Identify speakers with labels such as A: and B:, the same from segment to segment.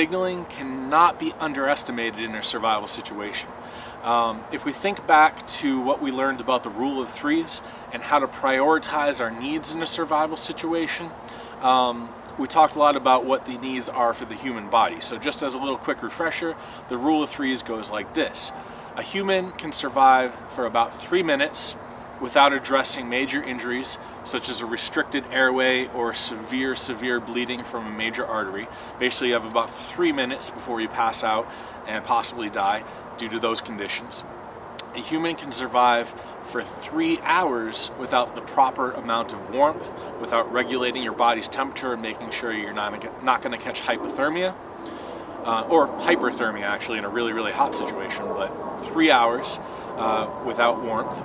A: signaling cannot be underestimated in a survival situation. If we think back to what we learned about the rule of threes and how to prioritize our needs in a survival situation, we talked a lot about what the needs are for the human body. So just as a little quick refresher, the rule of threes goes like this. A human can survive for about 3 minutes without addressing major injuries such as a restricted airway or severe bleeding from a major artery. Basically, you have about 3 minutes before you pass out and possibly die due to those conditions. A human can survive for 3 hours without the proper amount of warmth, without regulating your body's temperature and making sure you're not going to catch hypothermia, or hyperthermia actually in a really hot situation, but 3 hours without warmth.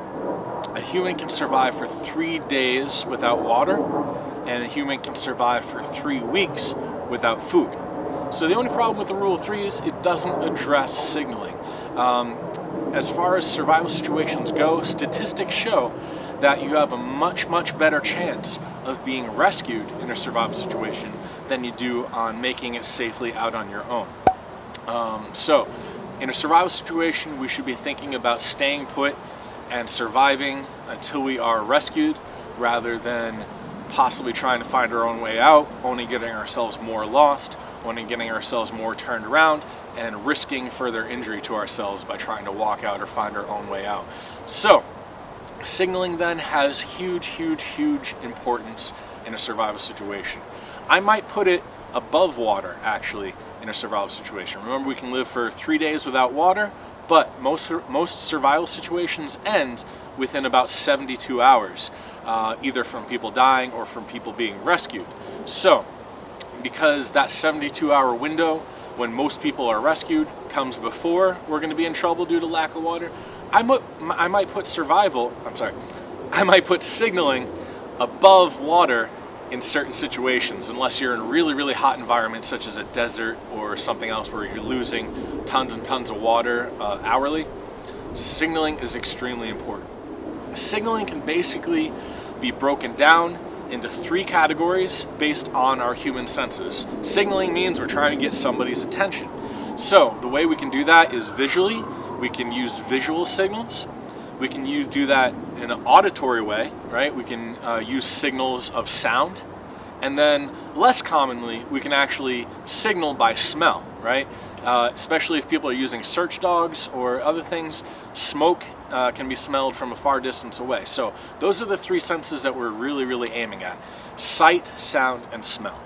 A: A human can survive for 3 days without water, and a human can survive for 3 weeks without food. So the only problem with the rule of threes, it doesn't address signaling. As far as survival situations go, statistics show that you have a much better chance of being rescued in a survival situation than you do on making it safely out on your own. So in a survival situation, we should be thinking about staying put and surviving until we are rescued, rather than possibly trying to find our own way out, only getting ourselves more lost, only getting ourselves more turned around, and risking further injury to ourselves by trying to walk out or find our own way out. So signaling then has huge importance in a survival situation. I might put it above water actually in a survival situation. Remember, we can live for 3 days without water, but most survival situations end within about 72 hours, either from people dying or from people being rescued. So because that 72-hour window when most people are rescued comes before we're going to be in trouble due to lack of water, I might put signaling above water in certain situations, unless you're in a really hot environment such as a desert or something else where you're losing tons and tons of water hourly. Signaling is extremely important. Signaling can basically be broken down into 3 categories based on our human senses. Signaling means we're trying to get somebody's attention. So the way we can do that is visually. We can use visual signals. We can do that in an auditory way, right? We can use signals of sound. And then less commonly, we can actually signal by smell, right? Especially if people are using search dogs or other things, smoke can be smelled from a far distance away. So those are the 3 senses that we're really aiming at: sight, sound, and smell.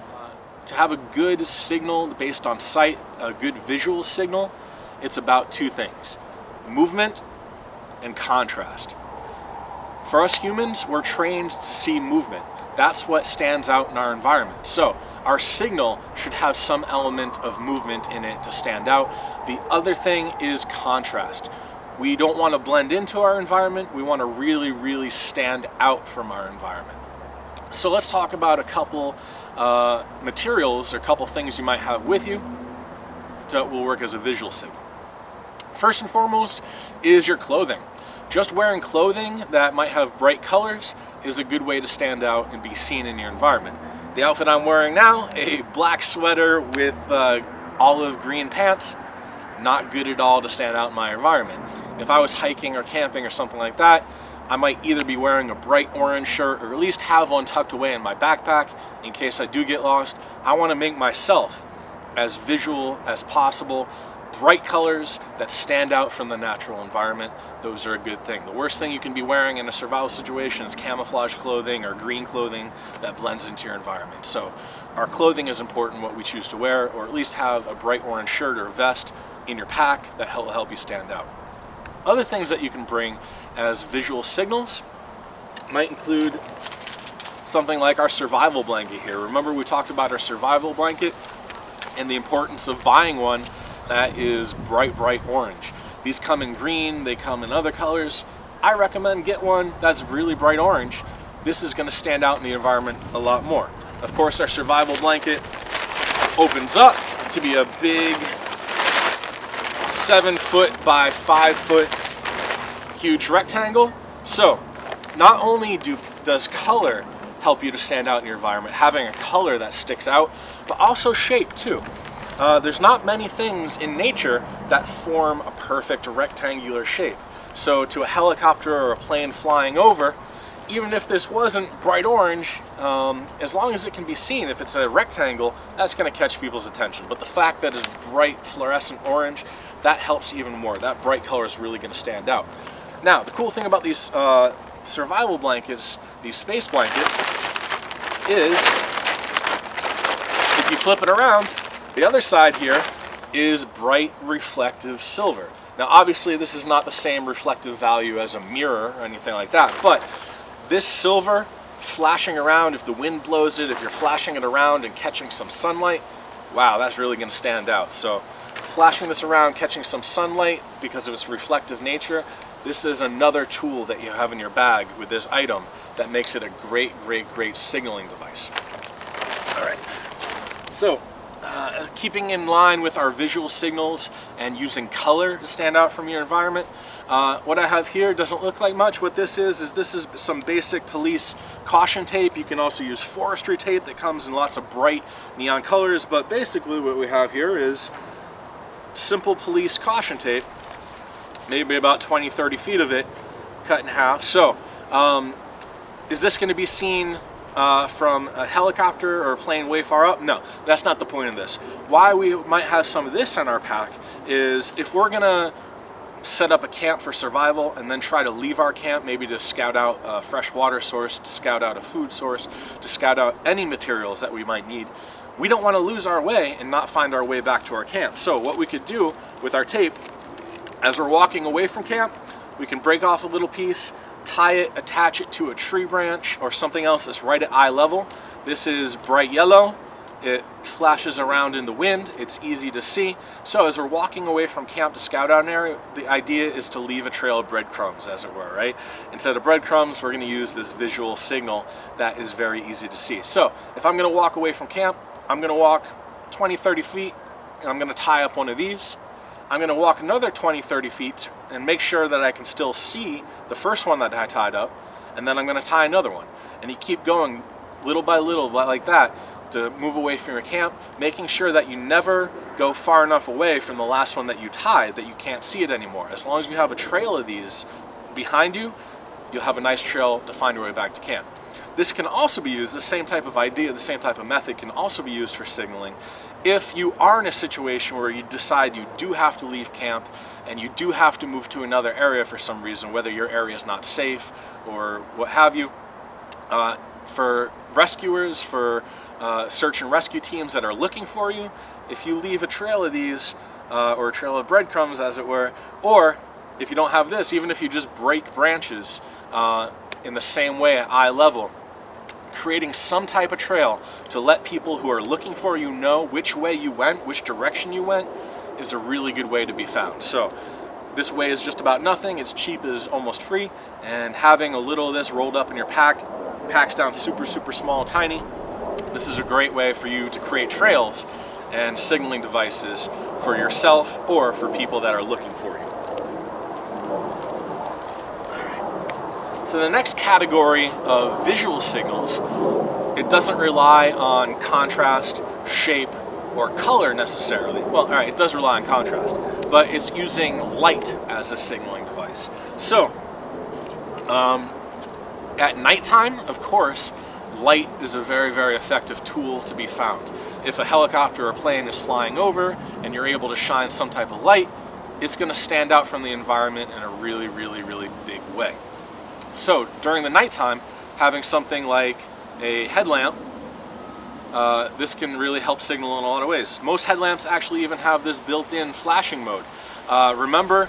A: To have a good signal based on sight, a good visual signal, it's about 2 things: movement and contrast. For us humans, we're trained to see movement. That's what stands out in our environment. So our signal should have some element of movement in it to stand out. The other thing is contrast. We don't want to blend into our environment. We want to really stand out from our environment. So let's talk about a couple materials or a couple things you might have with you that will work as a visual signal. First and foremost is your clothing. Just wearing clothing that might have bright colors is a good way to stand out and be seen in your environment. The outfit I'm wearing now, a black sweater with olive green pants, not good at all to stand out in my environment. If I was hiking or camping or something like that, I might either be wearing a bright orange shirt or at least have one tucked away in my backpack in case I do get lost. I want to make myself as visual as possible. Bright colors that stand out from the natural environment, those are a good thing. The worst thing you can be wearing in a survival situation is camouflage clothing or green clothing that blends into your environment. So our clothing is important, what we choose to wear, or at least have a bright orange shirt or vest in your pack that will help you stand out. Other things that you can bring as visual signals might include something like our survival blanket here. Remember, we talked about our survival blanket and the importance of buying one that is bright orange. These come in green, they come in other colors. I recommend get one that's really bright orange. This is going to stand out in the environment a lot more. Of course, our survival blanket opens up to be a big 7-foot by 5-foot huge rectangle. So not only does color help you to stand out in your environment, having a color that sticks out, but also shape too. there's not many things in nature that form a perfect rectangular shape. So to a helicopter or a plane flying over, even if this wasn't bright orange, as long as it can be seen, if it's a rectangle, that's going to catch people's attention. But the fact that it's bright fluorescent orange, that helps even more. That bright color is really going to stand out. Now, the cool thing about these survival blankets, these space blankets, is if you flip it around, the other side here is bright reflective silver. Now obviously this is not the same reflective value as a mirror or anything like that, but this silver flashing around, if the wind blows it, if you're flashing it around and catching some sunlight, wow, that's really going to stand out. So flashing this around, catching some sunlight because of its reflective nature, this is another tool that you have in your bag with this item that makes it a great, great, great signaling device. All right, so keeping in line with our visual signals and using color to stand out from your environment, what I have here doesn't look like much. What this is some basic police caution tape. You can also use forestry tape that comes in lots of bright neon colors, but basically what we have here is simple police caution tape, maybe about 20-30 feet of it cut in half. So is this going to be seen from a helicopter or a plane way far up? No, that's not the point of this. Why we might have some of this in our pack is if we're gonna set up a camp for survival and then try to leave our camp, maybe to scout out a fresh water source, to scout out a food source, to scout out any materials that we might need, we don't want to lose our way and not find our way back to our camp. So what we could do with our tape, as we're walking away from camp, we can break off a little piece, tie it, attach it to a tree branch or something else that's right at eye level. This is bright yellow. It flashes around in the wind. It's easy to see. So as we're walking away from camp to scout out an area, the idea is to leave a trail of breadcrumbs, as it were, right? Instead of breadcrumbs, we're going to use this visual signal that is very easy to see. So if I'm going to walk away from camp, I'm going to walk 20-30 feet and I'm going to tie up one of these. I'm going to walk another 20-30 feet and make sure that I can still see the first one that I tied up, and then I'm going to tie another one. And you keep going little by little like that to move away from your camp, making sure that you never go far enough away from the last one that you tied that you can't see it anymore. As long as you have a trail of these behind you, you'll have a nice trail to find your way back to camp. This can also be used, the same type of idea, the same type of method can also be used for signaling. If you are in a situation where you decide you do have to leave camp and you do have to move to another area for some reason, whether your area is not safe or what have you, for rescuers, for search and rescue teams that are looking for you, if you leave a trail of these, or a trail of breadcrumbs as it were, or if you don't have this, even if you just break branches in the same way at eye level, creating some type of trail to let people who are looking for you know which way you went, which direction you went, is a really good way to be found. So this way is just about nothing. It's cheap as almost free, and having a little of this rolled up in your pack, packs down super, super small, tiny. This is a great way for you to create trails and signaling devices for yourself or for people that are looking for you. So the next category of visual signals, it doesn't rely on contrast, shape, or color necessarily. Well, all right, it does rely on contrast, but it's using light as a signaling device. So at nighttime, of course, light is a very, very effective tool to be found. If a helicopter or plane is flying over and you're able to shine some type of light, it's going to stand out from the environment in a really, really, really big way. So during the nighttime, having something like a headlamp, this can really help signal in a lot of ways. Most headlamps actually even have this built-in flashing mode. Remember,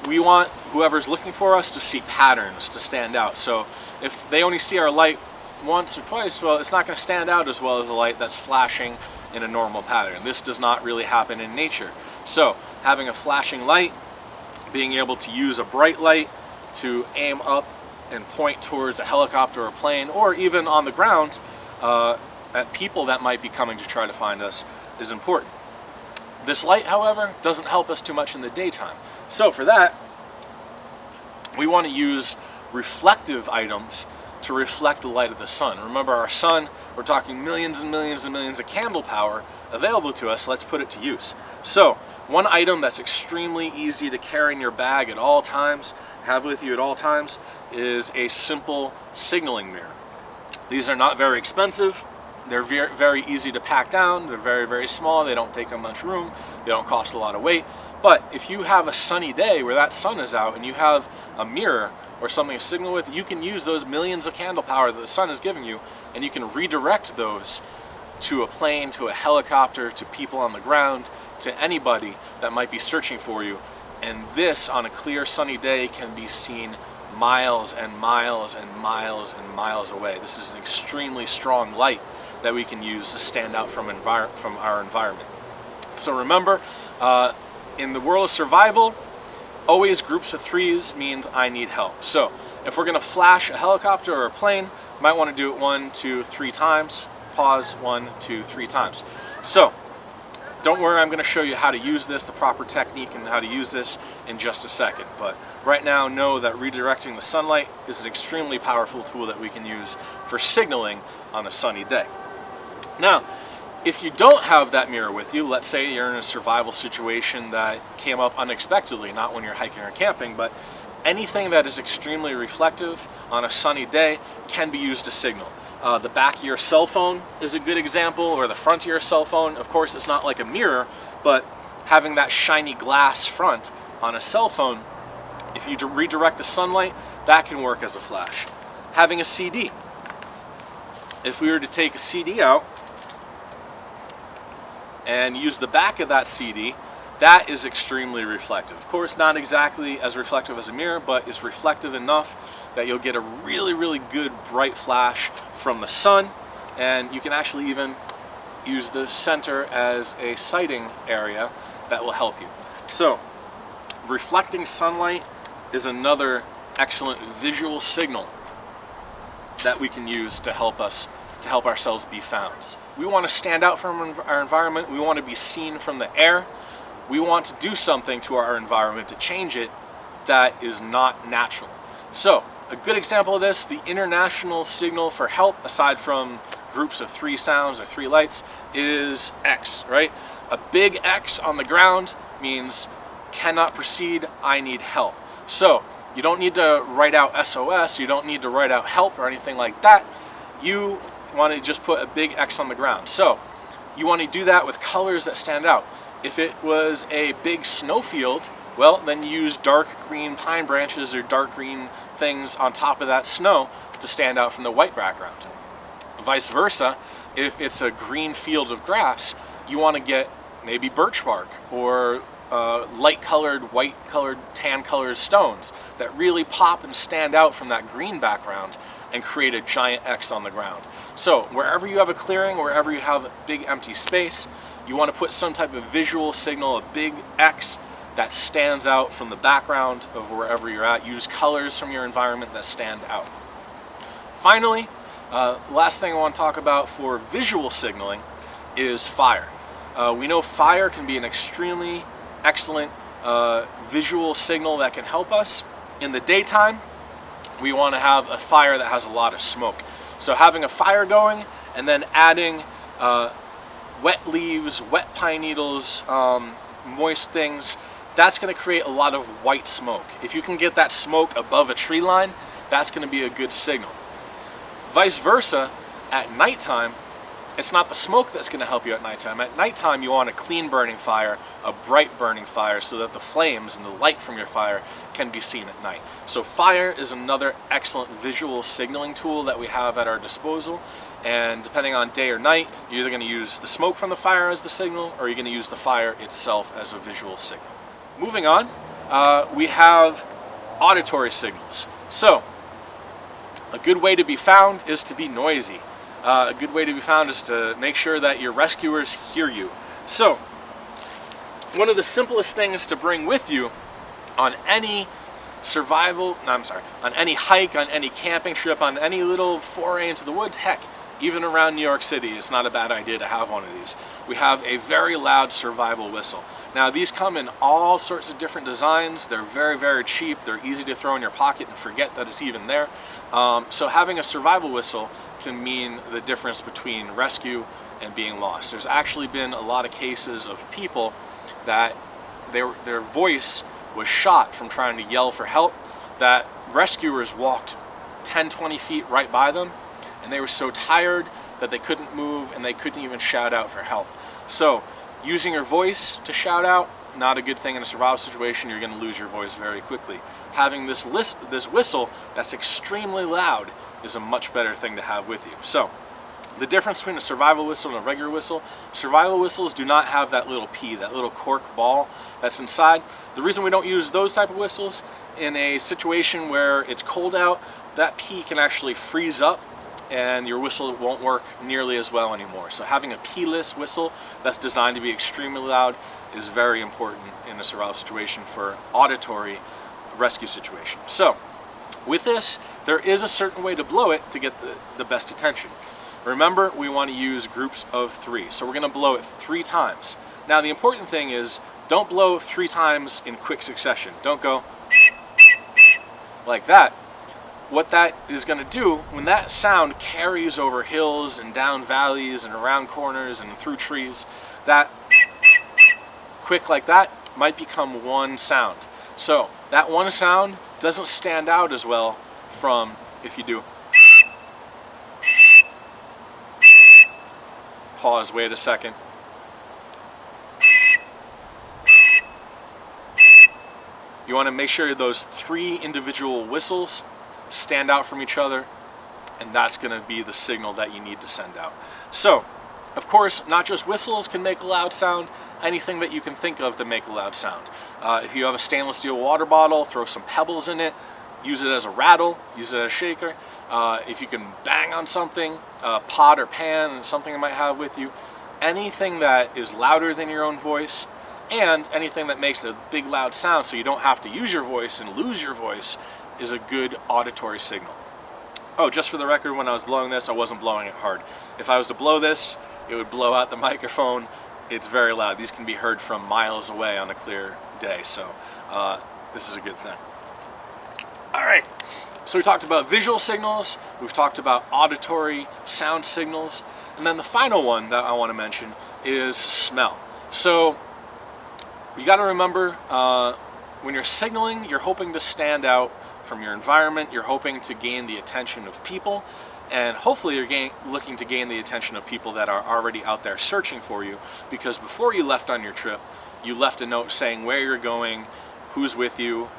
A: we want whoever's looking for us to see patterns, to stand out. So if they only see our light once or twice, well, it's not going to stand out as well as a light that's flashing in a normal pattern. This does not really happen in nature. So having a flashing light, being able to use a bright light to aim up and point towards a helicopter or a plane, or even on the ground at people that might be coming to try to find us, is important. This light, however, doesn't help us too much in the daytime. So for that, we want to use reflective items to reflect the light of the sun. Remember, our sun, we're talking millions and millions and millions of candle power available to us, let's put it to use. So, one item that's extremely easy to carry in your bag at all times, have with you at all times, is a simple signaling mirror. These are not very expensive. They're very easy to pack down. They're very small. They don't take up much room. They don't cost a lot of weight. But if you have a sunny day where that sun is out and you have a mirror or something to signal with, you can use those millions of candle power that the sun is giving you, and you can redirect those to a plane, to a helicopter, to people on the ground, to anybody that might be searching for you. And this, on a clear sunny day, can be seen miles and miles and miles and miles away. This is an extremely strong light that we can use to stand out from our environment. So remember, in the world of survival, always groups of threes means I need help. So if we're going to flash a helicopter or a plane, you might want to do it 1, 2, 3 times. Pause 1, 2, 3 times. So don't worry, I'm going to show you how to use this, the proper technique and how to use this in just a second. But right now, know that redirecting the sunlight is an extremely powerful tool that we can use for signaling on a sunny day. Now, if you don't have that mirror with you, let's say you're in a survival situation that came up unexpectedly, not when you're hiking or camping, but anything that is extremely reflective on a sunny day can be used to signal. The back of your cell phone is a good example, or the front of your cell phone. Of course, it's not like a mirror, but having that shiny glass front on a cell phone, if you redirect the sunlight, that can work as a flash. Having a CD. If we were to take a CD out and use the back of that CD, that is extremely reflective. Of course, not exactly as reflective as a mirror, but is reflective enough that you'll get a really good bright flash from the sun, and you can actually even use the center as a sighting area that will help you. So, reflecting sunlight is another excellent visual signal that we can use to help ourselves be found. We want to stand out from our environment. We want to be seen from the air. We want to do something to our environment to change it that is not natural. So, a good example of this, the international signal for help, aside from groups of 3 sounds or 3 lights, is X, right? A big X on the ground means cannot proceed, I need help. So, you don't need to write out SOS, you don't need to write out help or anything like that. You want to just put a big X on the ground. So, you want to do that with colors that stand out. If it was a big snowfield, well, then you use dark green pine branches or dark green things on top of that snow to stand out from the white background. Vice versa, if it's a green field of grass, you want to get maybe birch bark or light colored, white colored, tan colored stones that really pop and stand out from that green background and create a giant X on the ground. So wherever you have a clearing, wherever you have a big empty space, you want to put some type of visual signal, a big X that stands out from the background of wherever you're at. Use colors from your environment that stand out. Finally, last thing I want to talk about for visual signaling is fire. We know fire can be an extremely excellent visual signal that can help us. In the daytime, we want to have a fire that has a lot of smoke. So having a fire going and then adding wet leaves, wet pine needles, moist things, that's going to create a lot of white smoke. If you can get that smoke above a tree line, that's going to be a good signal. Vice versa, at nighttime, it's not the smoke that's going to help you at nighttime. At nighttime, you want a clean burning fire, a bright burning fire, so that the flames and the light from your fire can be seen at night. So fire is another excellent visual signaling tool that we have at our disposal. And depending on day or night, you're either going to use the smoke from the fire as the signal, or you're going to use the fire itself as a visual signal. Moving on, we have auditory signals. So, a good way to be found is to be noisy. A good way to be found is to make sure that your rescuers hear you. So, one of the simplest things to bring with you on any on any hike, on any camping trip, on any little foray into the woods, heck, even around New York City, it's not a bad idea to have one of these. We have a very loud survival whistle. Now, these come in all sorts of different designs. They're very cheap. They're easy to throw in your pocket and forget that it's even there. So having a survival whistle can mean the difference between rescue and being lost. There's actually been a lot of cases of people that their voice was shot from trying to yell for help, that rescuers walked 10-20 feet right by them, and they were so tired that they couldn't move and they couldn't even shout out for help. So using your voice to shout out, not a good thing in a survival situation. You're going to lose your voice very quickly. Having this whistle that's extremely loud is a much better thing to have with you. So the difference between a survival whistle and a regular whistle: survival whistles do not have that little P, that little cork ball that's inside. The reason we don't use those type of whistles, in a situation where it's cold out, that P can actually freeze up and your whistle won't work nearly as well anymore. So having a P-less whistle that's designed to be extremely loud is very important in a survival situation for auditory rescue situation. So with this, there is a certain way to blow it to get the best attention. Remember, we want to use groups of 3. So we're going to blow it 3 times. Now the important thing is, don't blow 3 times in quick succession. Don't go like that. What that is going to do, when that sound carries over hills and down valleys and around corners and through trees, that quick like that might become one sound. So that one sound doesn't stand out as well from if you do pause, wait a second. You want to make sure those 3 individual whistles stand out from each other, and that's going to be the signal that you need to send out. So, of course, not just whistles can make a loud sound, anything that you can think of to make a loud sound. If you have a stainless steel water bottle, throw some pebbles in it, use it as a rattle, use it as a shaker. If you can bang on something, a pot or pan, something you might have with you, anything that is louder than your own voice, and anything that makes a big loud sound so you don't have to use your voice and lose your voice, is a good auditory signal. Oh, just for the record, when I was blowing this, I wasn't blowing it hard. If I was to blow this, it would blow out the microphone. It's very loud. These can be heard from miles away on a clear day, so this is a good thing. All right, so we talked about visual signals, we've talked about auditory sound signals, and then the final one that I want to mention is smell. So you got to remember, when you're signaling, you're hoping to stand out from your environment, you're hoping to gain the attention of people, and hopefully you're looking to gain the attention of people that are already out there searching for you, because before you left on your trip, you left a note saying where you're going, who's with you,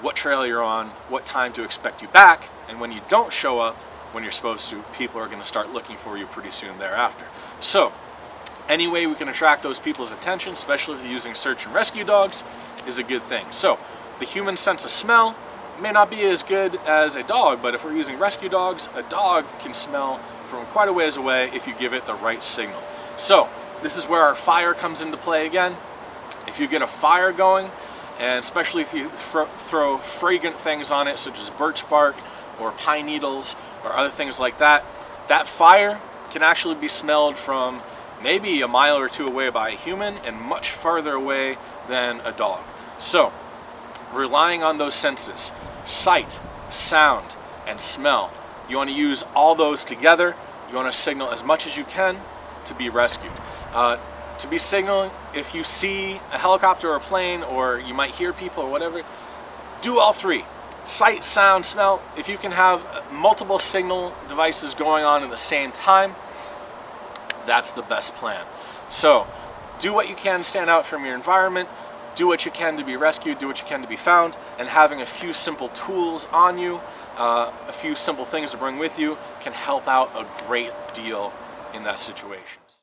A: what trail you're on, what time to expect you back, and when you don't show up when you're supposed to, people are going to start looking for you pretty soon thereafter. So any way we can attract those people's attention, especially if you're using search and rescue dogs, is a good thing. So the human sense of smell may not be as good as a dog, but if we're using rescue dogs, a dog can smell from quite a ways away if you give it the right signal. So this is where our fire comes into play again. If you get a fire going, and especially if you throw fragrant things on it, such as birch bark or pine needles or other things like that, that fire can actually be smelled from maybe a mile or 2 away by a human and much farther away than a dog. So relying on those senses, sight, sound, and smell, you want to use all those together. You want to signal as much as you can to be rescued. To be signaling, if you see a helicopter or a plane, or you might hear people or whatever, do all 3. Sight, sound, smell. If you can have multiple signal devices going on at the same time, that's the best plan. So do what you can to stand out from your environment, do what you can to be rescued, do what you can to be found, and having a few simple tools on you, a few simple things to bring with you, can help out a great deal in that situation.